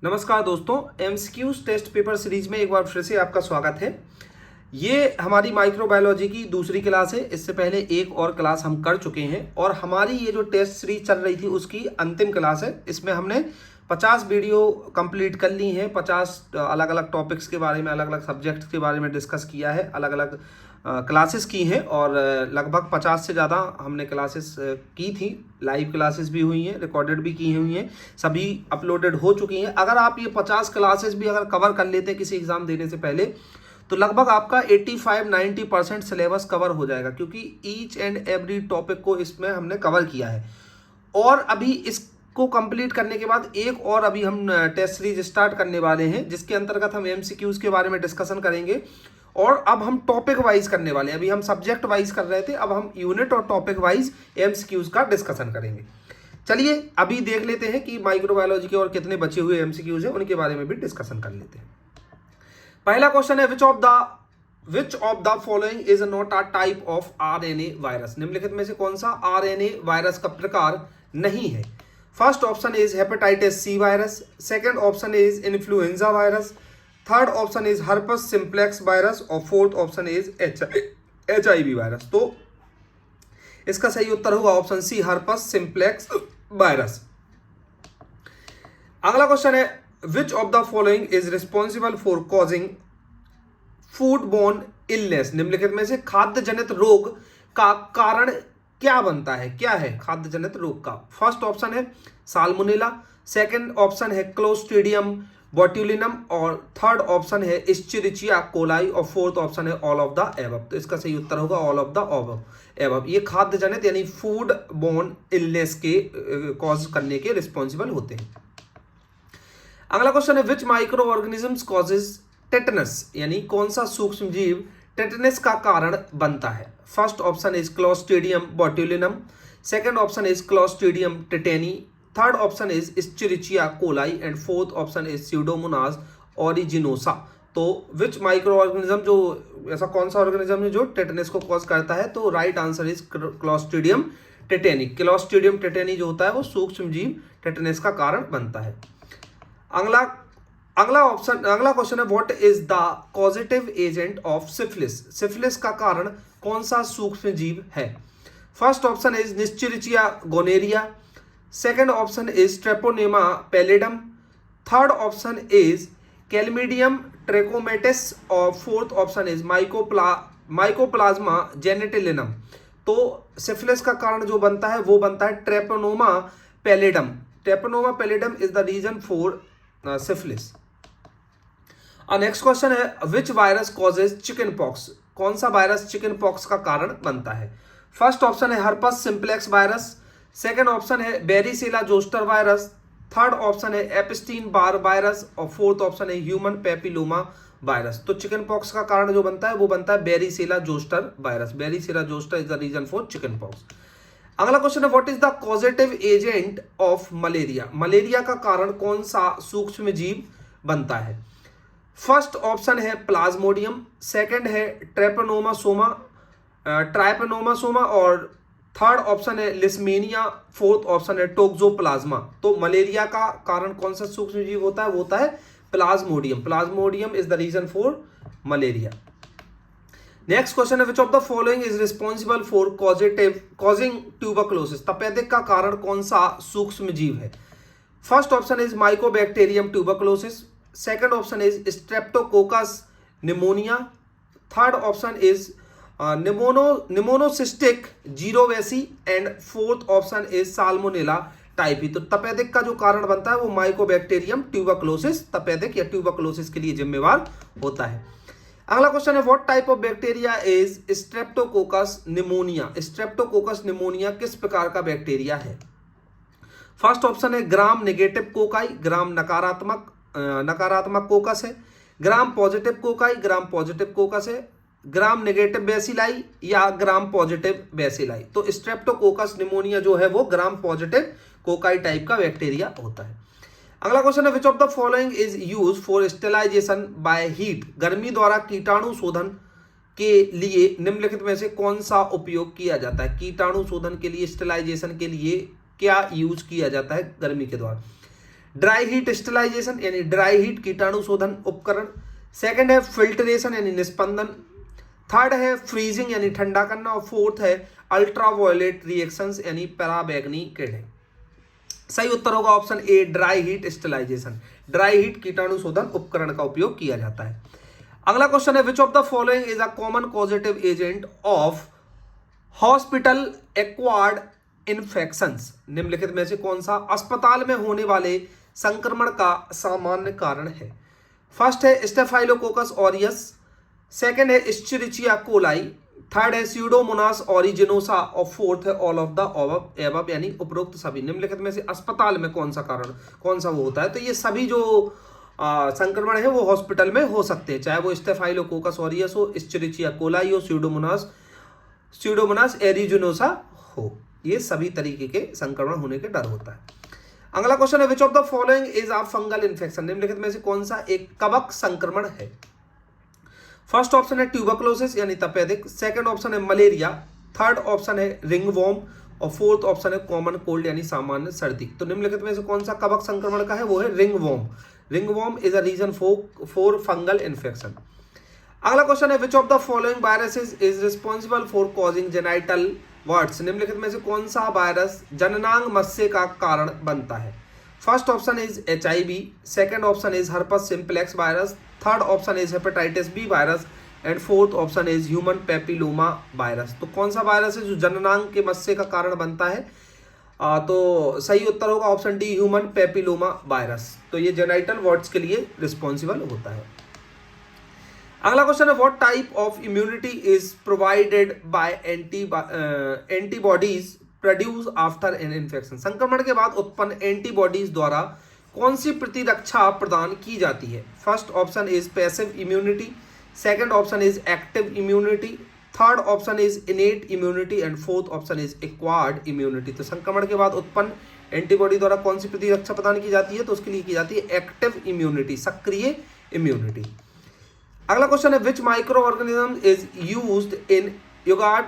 नमस्कार दोस्तों, MCQs test paper series में एक बार फिर से आपका स्वागत है। ये हमारी माइक्रोबायोलॉजी की दूसरी क्लास है। इससे पहले एक और क्लास हम कर चुके हैं और हमारी ये जो टेस्ट सीरीज चल रही थी उसकी अंतिम क्लास है। इसमें हमने 50 वीडियो कंप्लीट कर ली हैं। 50 अलग अलग टॉपिक्स के बारे में, अलग अलग सब्जेक्ट्स के बारे में डिस्कस किया है, अलग अलग क्लासेस की हैं और लगभग 50 से ज़्यादा हमने क्लासेस की थी। लाइव क्लासेस भी हुई हैं, रिकॉर्डेड भी की हुई हैं, सभी अपलोडेड हो चुकी हैं। अगर आप ये 50 क्लासेस भी अगर कवर कर लेते हैं किसी एग्ज़ाम देने से पहले, तो लगभग आपका 85-90% सिलेबस कवर हो जाएगा, क्योंकि ईच एंड एवरी टॉपिक को इसमें हमने कवर किया है। और अभी इसको कंप्लीट करने के बाद एक और अभी हम टेस्ट सीरीज स्टार्ट करने वाले हैं, जिसके अंतर्गत हम एमसीक्यूज के बारे में डिस्कशन करेंगे। और अब हम टॉपिक वाइज करने वाले हैं। अभी हम सब्जेक्ट वाइज कर रहे थे, अब हम यूनिट और टॉपिक वाइज एमसीक्यूज का डिस्कशन करेंगे। चलिए अभी देख लेते हैं कि माइक्रोबायोलॉजी के और कितने बचे हुए एमसीक्यूज हैं, उनके बारे में भी डिस्कशन कर लेते हैं। पहला क्वेश्चन है, which of the following is not a type of RNA virus. निम्नलिखित में से कौन सा आरएनए वायरस का प्रकार नहीं है? First option is hepatitis C virus, second option is influenza virus, third option is herpes simplex virus और fourth option is HIV virus. तो इसका सही उत्तर होगा option C, herpes simplex virus. अगला क्वेश्चन है, which of the following is responsible for causing food borne illness. निम्नलिखित में से खाद्य जनित रोग का कारण क्या बनता है? क्या है खाद्य जनित रोग का? फर्स्ट ऑप्शन है साल्मोनेला, सेकंड ऑप्शन है क्लोस्ट्रीडियम बोट्यूलिनम और थर्ड ऑप्शन है इश्चेरिचिया कोलाई और फोर्थ ऑप्शन है ऑल ऑफ द एबव। तो इसका सही उत्तर होगा ऑल ऑफ द एबव। ये खाद्य जनित यानी फूड बोर्न इलनेस के कॉज करने के रिस्पॉन्सिबल होते हैं। अगला क्वेश्चन है, which micro organisms causes tetanus, यानी कौन सा सूक्ष्म जीव टेटनस का कारण बनता है? First option is clostridium botulinum, second option is Clostridium tetani, third option is Escherichia coli and fourth option is Pseudomonas aeruginosa. तो विच माइक्रो ऑर्गेनिज्म, जो ऐसा कौन सा ऑर्गेनिज्म है जो टेटनस को कॉज करता है? तो right answer is Clostridium tetani. Clostridium tetani जो होता है वो सूक्ष्म जीव टेटनस का कारण बनता है। अगला क्वेश्चन है, what is the causative agent of syphilis. Syphilis का कारण कौन सा सूक्ष्म जीव है? First option is Neisseria gonorrhoeae, second option is Treponema pallidum, third option is Chlamydia trachomatis और fourth option is Mycoplasma genitalium. तो सिफिलिस का कारण जो बनता है वो बनता है Treponema pallidum. Treponema pallidum is the reason for syphilis. Next question है, which virus causes chicken pox. कौन सा वायरस चिकन पॉक्स का कारण बनता है? फर्स्ट ऑप्शन है herpes simplex virus, second option है varicella zoster virus, third option है एप्स्टीन बार वायरस और फोर्थ ऑप्शन है ह्यूमन पेपिलोमा वायरस। तो चिकन पॉक्स का कारण जो बनता है वो बनता है varicella zoster virus. बेरिसेला zoster is the reason for chickenpox. अगला क्वेश्चन है, what is the causative agent of malaria. Malaria का कारण कौन सा सूक्ष्म जीव बनता है? फर्स्ट ऑप्शन है प्लाज्मोडियम, सेकंड है ट्राइपेनोमासोमा और थर्ड ऑप्शन है लिस्मेनिया, फोर्थ ऑप्शन है टोक्सोप्लाज्मा। तो मलेरिया का कारण कौन सा सूक्ष्म जीव होता है? वो होता है Plasmodium. Plasmodium is the reason for malaria. Next question है, which of the following is responsible for causing tuberculosis. तपेदिक का कारण कौन सा सूक्ष्म जीव है? First option is Mycobacterium tuberculosis, second option is Streptococcus pneumoniae, third option is Pneumocystis jirovecii and fourth option is Salmonella typhi. तो तपेदिक का जो कारण बनता है वो माइकोबैक्टीरियम ट्यूबरक्लोसिस, तपेदिक या ट्यूबरक्लोसिस के लिए जिम्मेवार होता है। अगला क्वेश्चन है, what type of bacteria is Streptococcus pneumonia. Streptococcus pneumonia किस प्रकार का बैक्टीरिया है? फर्स्ट ऑप्शन है ग्राम नेगेटिव कोकाई, ग्राम नकारात्मक कोकस है, gram positive cocci, gram positive कोकस है, ग्राम नेगेटिव बेसिलाई या ग्राम पॉजिटिव बेसिलाई। तो स्ट्रेप्टोकोकस निमोनिया जो है वो ग्राम पॉजिटिव कोकाई टाइप का बैक्टीरिया होता है। अगला क्वेश्चन है, which of the following is use for sterilisation by heat. गर्मी द्वारा कीटाणु शोधन के लिए निम्नलिखित में से कौन सा उपयोग किया जाता है? कीटाणु शोधन के लिए, स्टेलाइजेशन के लिए क्या यूज किया जाता है गर्मी के द्वारा? ड्राई हीट स्टरलाइजेशन यानी ड्राई हीट कीटाणु शोधन उपकरण। सेकंड है फिल्ट्रेशन यानी निस्पंदन। थर्ड है फ्रीजिंग यानी ठंडा करना। और फोर्थ है अल्ट्रावायलेट रिएक्शंस यानी पराबैंगनी किरणें। सही उत्तर होगा option A dry heat sterilisation. Dry heat कीटाणु शोधन उपकरण का उपयोग किया जाता है। अगला क्वेश्चन है which of the following is a common positive agent of hospital acquired infections. निम्नलिखित में से कौन सा अस्पताल में होने वाले संक्रमण का सामान्य कारण है? फर्स्ट है स्टेफाइलोकोकस ऑरियस। सेकंड है एस्चेरिचिया कोलाई। थर्ड है स्यूडोमोनास ओरिजिनोसा। और फोर्थ है ऑल ऑफ द एबव यानी उपरोक्त सभी। निम्नलिखित में से अस्पताल में कौन सा वो होता है? तो ये सभी जो संक्रमण है वो हॉस्पिटल में हो सकते हैं, चाहे वो स्टेफाइलोकोकस ऑरियस हो, एस्चेरिचिया कोलाई हो, स्यूडोमोनास एरिजिनोसा हो। ये सभी तरीके के संक्रमण होने के डर होता है। अगला क्वेश्चन है which of the following is a fungal infection. निम्नलिखित में से कौन सा एक कवक संक्रमण है? फर्स्ट ऑप्शन है ट्यूबरकुलोसिस यानी तपेदिक। सेकंड ऑप्शन है मलेरिया। थर्ड ऑप्शन है रिंगवॉर्म। और फोर्थ ऑप्शन है कॉमन कोल्ड यानी सामान्य सर्दी। तो निम्नलिखित में से कौन सा कवक संक्रमण का है? वो है ringworm. Ringworm is a reason for fungal infection. अगला क्वेश्चन है which of the following viruses is responsible for causing genital warts. निम्नलिखित में से कौन सा वायरस जननांग मस्से का कारण बनता है? First option is HIV। Second option is herpes simplex virus. Third option is hepatitis B virus. And fourth option is human papilloma virus. तो कौन सा वायरस है जो जननांग के मस्से का कारण बनता है? तो सही उत्तर होगा option D human papilloma virus. तो ये जेनाइटल वर्ड्स के लिए रिस्पॉन्सिबल होता है। अगला क्वेश्चन है what type of immunity is provided by antibodies produce after an infection. संक्रमण के बाद उत्पन्न एंटीबॉडीज द्वारा कौन सी प्रतिरक्षा प्रदान की जाती है? First option is passive immunity. Second option is active immunity. Third option is innate immunity. And fourth option is acquired immunity. तो संक्रमण के बाद उत्पन्न एंटीबॉडी द्वारा कौन सी प्रतिरक्षा प्रदान की जाती है? तो उसके लिए की जाती है एक्टिव इम्यूनिटी, सक्रिय इम्यूनिटी। अगला क्वेश्चन है which micro organism is used in yoghurt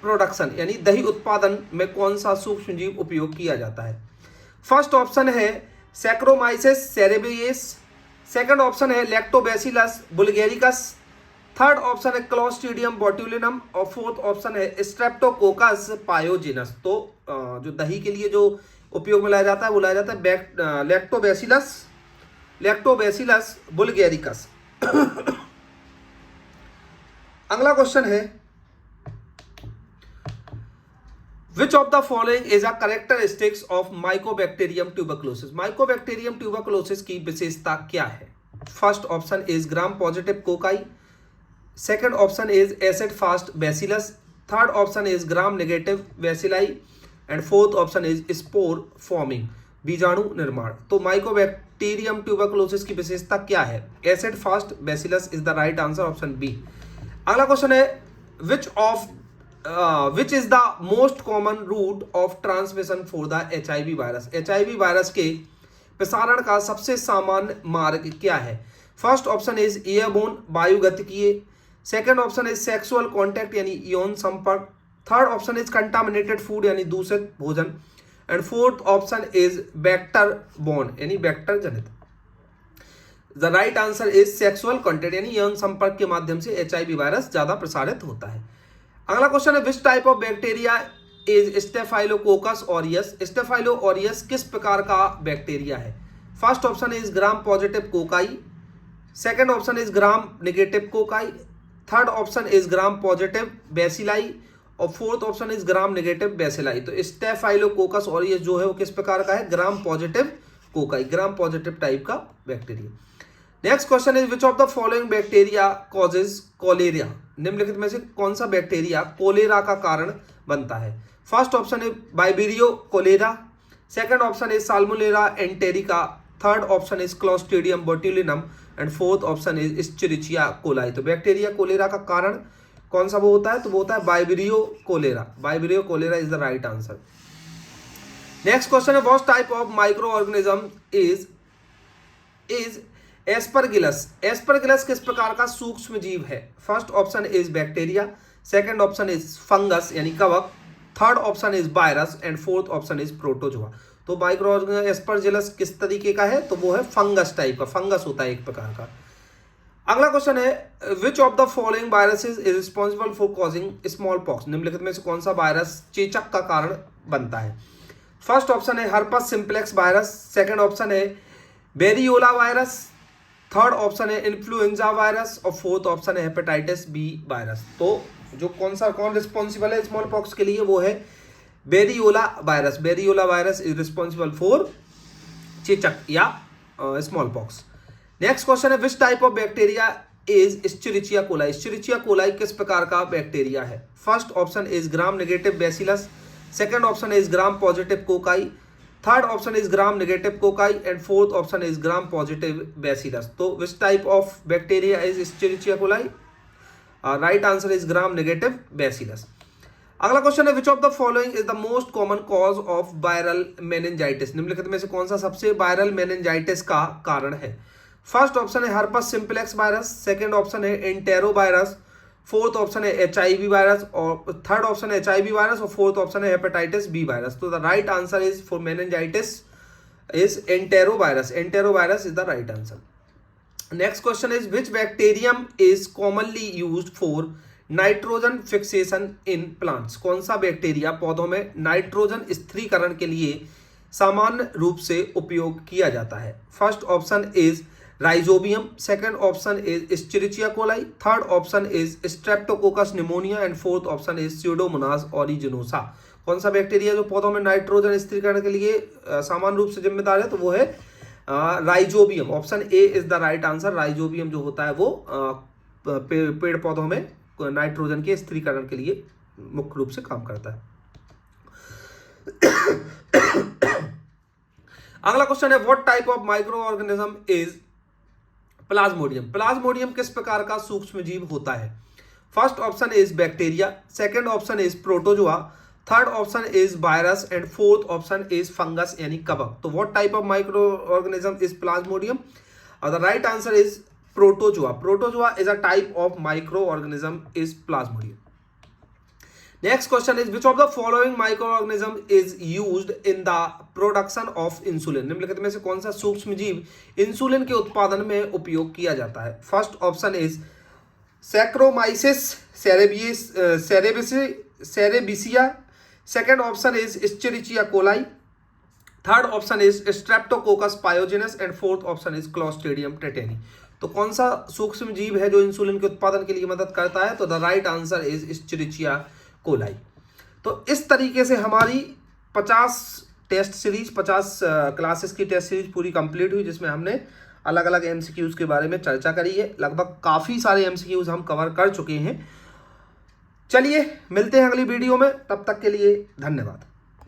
production यानी दही उत्पादन में कौन सा सूक्ष्म जीव उपयोग किया जाता है? फर्स्ट ऑप्शन है सैक्रोमाइसिस सेरेबियस। सेकंड ऑप्शन है लैक्टोबैसिलस बुल्गेरिकस। थर्ड ऑप्शन है क्लोस्ट्रीडियम बोट्यूलिनम। और फोर्थ ऑप्शन है स्ट्रेप्टोकोकस पायोजिनस। तो जो दही के लिए जो उपयोग में लाया जाता है वो लाया जाता है लैक्टोबैसिलस बुल्गेरिकस। अगला क्वेश्चन है which of the following is a characteristics of mycobacterium tuberculosis. Mycobacterium tuberculosis की विशेषता क्या है? First option is gram positive cocci. Second option is acid fast bacillus. Third option is gram negative bacilli. And fourth option is spore forming बीजाणु निर्माण। तो mycobacterium tuberculosis की विशेषता क्या है? Acid fast bacillus is the right answer, option B. अगला question है which is the most common root of transmission for the HIV virus. HIV virus के प्रसारण का सबसे सामान्य मार्ग क्या है? फर्स्ट ऑप्शन इज एयरबोर्न वायुगतिकीय। Second option is sexual contact यानी यौन संपर्क। Third option is contaminated food यानी दूषित भोजन। And fourth option is vector borne यानी वेक्टर जनित। The right answer is sexual contact यानी यौन संपर्क के माध्यम से HIV वायरस ज्यादा प्रसारित होता है। अगला क्वेश्चन है which type of bacteria is staphylococcus aureus. Staphylo aureus किस प्रकार का बैक्टीरिया है? First option is gram positive cocci. Second option is gram negative cocci. Third option is gram positive bacilli. और fourth option is gram negative bacilli. तो staphylococcus aureus जो है वो किस प्रकार का है? Gram positive cocci, gram positive type का bacteria. Next question is which of the following bacteria causes cholerae. निम्नलिखित में से कौन सा बैक्टीरिया कोलेरा का कारण बनता है? फर्स्ट ऑप्शन है vibrio cholera. Second option is salmonella enterica. Third option is clostridium botulinum. And fourth option is escherichia coli. तो बैक्टीरिया कोलेरा का कारण कौन सा वो होता है? तो वो होता है vibrio cholera. Vibrio cholera is the right answer. Next question है what type of micro organism is aspergillus. Aspergillus किस प्रकार का सूक्ष्म जीव है? First option is bacteria. Second option is fungus यानी कवक। Third option is virus. And fourth option is protozoa. तो माइक्रो ऑर्गेनिज्म एस्परजिलस किस तरीके का है, तो वो है फंगस टाइप का, फंगस होता है एक प्रकार का। अगला क्वेश्चन है which of the following viruses is responsible for causing small pox, निम्नलिखित में से कौन सा वायरस चेचक का कारण बनता है। फर्स्ट ऑप्शन है herpes simplex virus, second option है वेरियोला वायरस, थर्ड ऑप्शन है इन्फ्लुएंजा वायरस और फोर्थ ऑप्शन है हेपेटाइटिस बी वायरस। तो जो कौन रिस्पॉन्सिबल है स्मॉल पॉक्स के लिए, वो है variola virus. Variola virus is responsible for चेचक या स्मॉल पॉक्स। नेक्स्ट क्वेश्चन है which type of bacteria is escherichia coli, escherichia coli किस प्रकार का बैक्टीरिया है। First option is gram negative bacillus, second option is gram positive cocci, third option is gram negative cocci and fourth option is gram positive bacillus. तो which type of bacteria is escherichia coli, right answer is gram negative bacillus. अगला question है which of the following is the most common cause of viral meningitis, निम्नलिखित में से कौन सा सबसे viral meningitis का कारण है। फर्स्ट ऑप्शन है herpes simplex virus, second option है एंटेरो वायरस, फोर्थ ऑप्शन है HIV वायरस और थर्ड ऑप्शन है HIV वायरस और फोर्थ ऑप्शन है हेपेटाइटिस बी वायरस। तो the right answer is for meningitis is enterovirus, enterovirus is the right answer. Next question is which bacterium is commonly used for nitrogen fixation in plants, कौन सा bacteria पौधों में nitrogen स्थिरीकरण के लिए सामान्य रूप से उपयोग किया जाता है। First option is rhizobium, second option is escherichia coli, third option is Streptococcus pneumonia and fourth option is Pseudomonas ओरिजिनोसा। कौन सा बैक्टीरिया जो पौधों में नाइट्रोजन स्थिरीकरण के लिए सामान्य रूप से जिम्मेदार है, तो वो है rhizobium. Option A is the right answer. Rhizobium जो होता है वो पेड़ पौधों में नाइट्रोजन के स्थिरीकरण के लिए मुख्य रूप से काम करता है। अगला क्वेश्चन है what type of micro organism is plasmodium, plasmodium किस प्रकार का सूक्ष्म जीव होता है। First option is bacteria, second option is protozoa, third option is virus and fourth option is fungus यानी कवक। तो what type of micro organism is plasmodium, और the right answer is protozoa. Protozoa is a type of micro organism is plasmodium. Next question is which of the following micro organism is used in the production of insulin, निम्नलिखित में से कौन सा सूक्ष्म जीव insulin के उत्पादन में उपयोग किया जाता है। First option is saccharomyces cerevisiae, second option is escherichia coli, third option is streptococcus pyogenes and fourth option is clostridium tetani. तो कौन सा सूक्ष्म जीव है जो इंसुलिन के उत्पादन के लिए मदद करता है, तो the right answer is escherichia coli. तो इस तरीके से हमारी 50 टेस्ट सीरीज 50 क्लासेस की टेस्ट सीरीज पूरी कंप्लीट हुई, जिसमें हमने अलग अलग MCQs के बारे में चर्चा करी है। लगभग काफ़ी सारे MCQs हम कवर कर चुके हैं। चलिए मिलते हैं अगली वीडियो में, तब तक के लिए धन्यवाद।